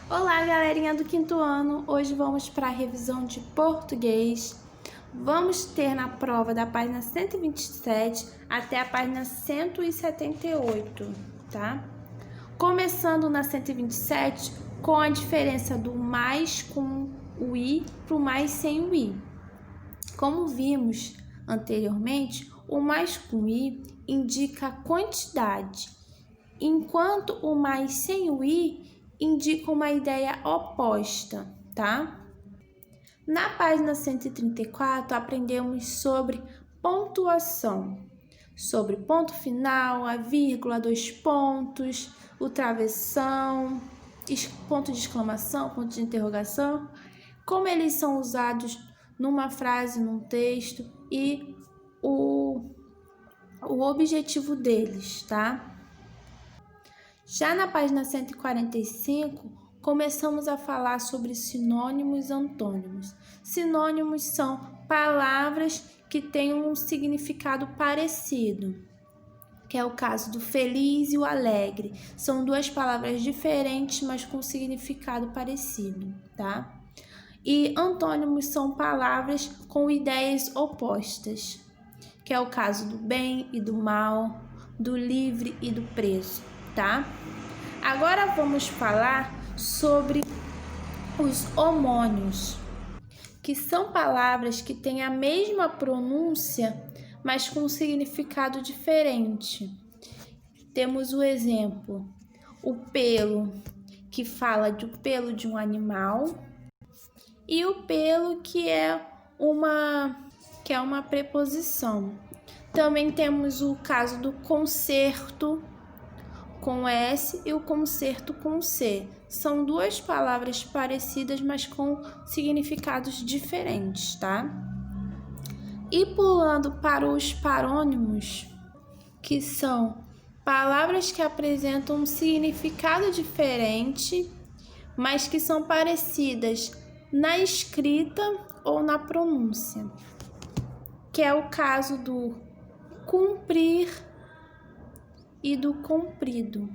Olá, galerinha do quinto ano! Hoje vamos para a revisão de português. Vamos ter na prova da página 127 até a página 178, tá? Começando na 127 com a diferença do mais com o i para o mais sem o i. Como vimos anteriormente, o mais com i indica a quantidade, enquanto o mais sem o i indica uma ideia oposta, tá? Na página 134, aprendemos sobre pontuação, sobre ponto final, a vírgula, dois pontos, o travessão, ponto de exclamação, ponto de interrogação, como eles são usados numa frase, num texto e o objetivo deles, tá? Já na página 145, começamos a falar sobre sinônimos e antônimos. Sinônimos são palavras que têm um significado parecido, que é o caso do feliz e o alegre. São duas palavras diferentes, mas com significado parecido, tá? E antônimos são palavras com ideias opostas, que é o caso do bem e do mal, do livre e do preso, tá? Agora vamos falar sobre os homônios, que são palavras que têm a mesma pronúncia, mas com um significado diferente. Temos o exemplo, o pelo, que fala do pelo de um animal, e o pelo que é uma preposição. Também temos o caso do concerto com S e o concerto com C. São duas palavras parecidas, mas com significados diferentes, tá? E pulando para os parônimos, que são palavras que apresentam um significado diferente, mas que são parecidas na escrita ou na pronúncia, que é o caso do cumprir e do comprido.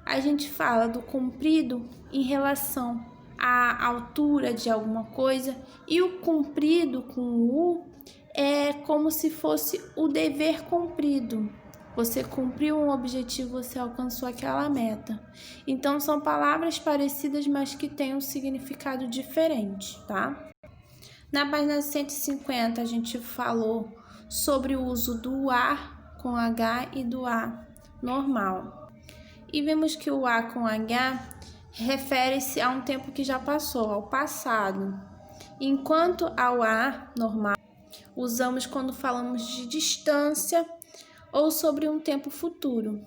A gente fala do comprido em relação à altura de alguma coisa, e o cumprido com o U é como se fosse o dever cumprido. Você cumpriu um objetivo, você alcançou aquela meta. Então são palavras parecidas, mas que têm um significado diferente, tá? Na página 150 a gente falou sobre o uso do A com H e do A normal. E vimos que o A com H refere-se a um tempo que já passou, ao passado. Enquanto ao A normal, usamos quando falamos de distância ou sobre um tempo futuro.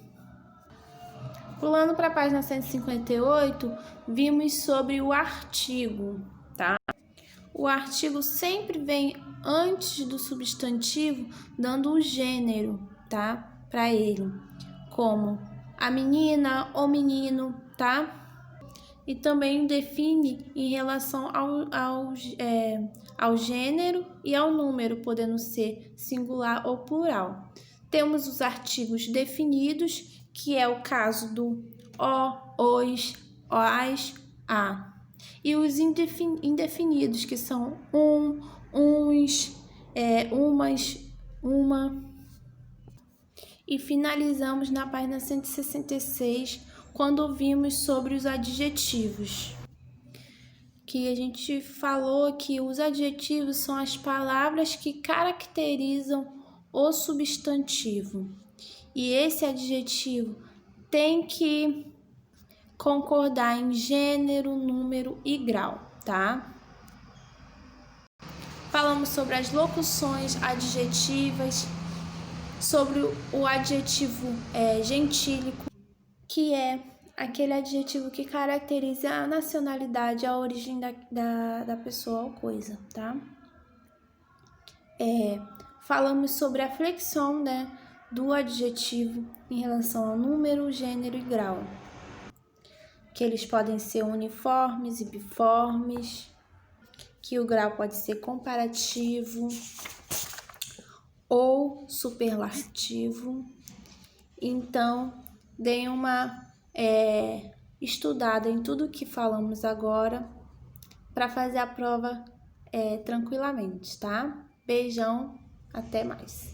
Pulando para a página 158, vimos sobre o artigo, tá? O artigo sempre vem antes do substantivo, dando o gênero, tá? Para ele, como a menina, o menino, tá? E também define em relação ao gênero e ao número, podendo ser singular ou plural. Temos os artigos definidos, que é o caso do os, as, a. E os indefinidos, que são uns, umas, uma. E finalizamos na página 166, quando vimos sobre os adjetivos. Que a gente falou que os adjetivos são as palavras que caracterizam o substantivo. E esse adjetivo tem que concordar em gênero, número e grau, tá? Falamos sobre as locuções adjetivas, sobre o adjetivo gentílico, que é aquele adjetivo que caracteriza a nacionalidade, a origem da pessoa ou coisa, tá? Falamos sobre a flexão, né, do adjetivo em relação ao número, gênero e grau, que eles podem ser uniformes e biformes, que o grau pode ser comparativo ou superlativo. Então, deem uma estudado em tudo que falamos agora para fazer a prova tranquilamente, tá? Beijão, até mais!